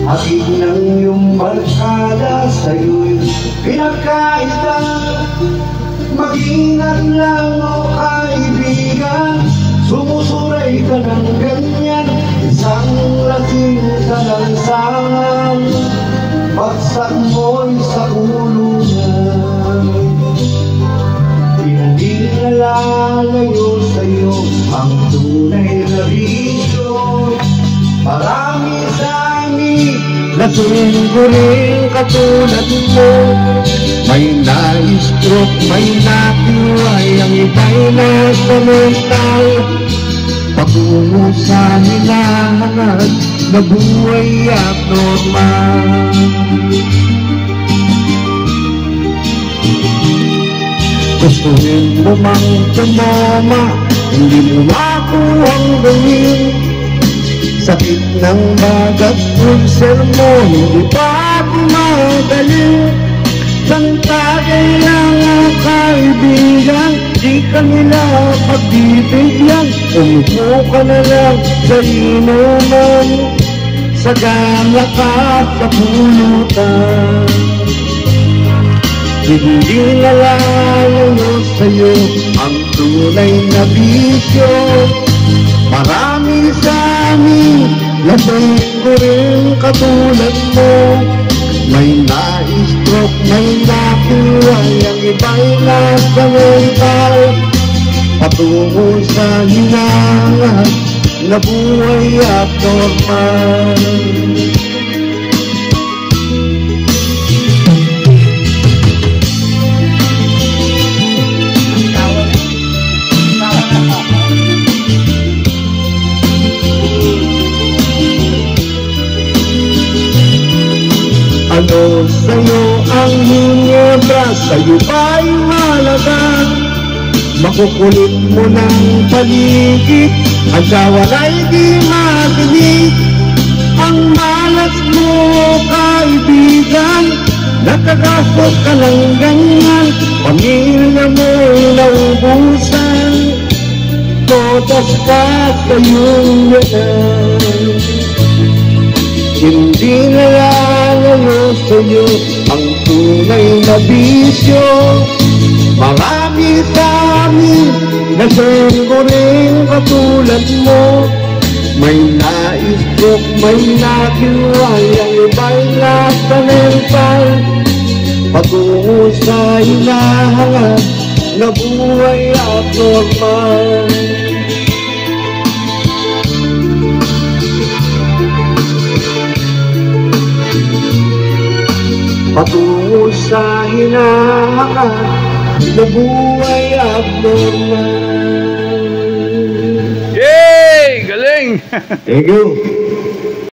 Hatid ng iyong barkada sa'yo'y pinagkaita. Mag-ingat lang o kaibigan, sumusuray ka ng ganyan, isang lasing sa lansangan, bagsak mo'y sa kulungan. Hindi nalalayo sa'yo ang tunay na bisyo. Marami sa amin lasing ko rin katulad mo. May na-stroke, may nakiway, ang iba'y nasa mental. Patungo sa hinahangat na buhay at normal. Gustuhin mo mang tumama, hindi mo makuhang gawin. Sakit ng bagat, ulcer mo, hindi pa kumagaling. Ang tagay lang ang kaibigan, di ka nila pagbibigyan. Umupo ka na lang sa inuman, sagana ka sa pulutan. Hindi nalalayo sa'yo ang tunay na bisyo. Marami sa amin lasing ko rin katulad mo. May na-stroke, may nakiway, ang iba'y nasa mental. Patungo sa hinangat na buhay at normal. Ano sa'yo ang hinebra, sa'yo ba'y malaga? Makukulit mo ng paligid, ang kawalay di maginig. Ang malas mo, kaibigan, nakagastos ka lang ganyan. Pamilya mo'y naubusan, todas ka sa iyong yan. Hindi nalalayo sa'yo ang tunay na bisyo. Marami sa amin lasing ko rin katulad mo. May na-stroke, may nakiway, ang iba'y nasa mental. Patungo sa hinahangat na buhay at normal. Patungo sa hinahangat na buhay at normal. Yay! Galing! Thank you.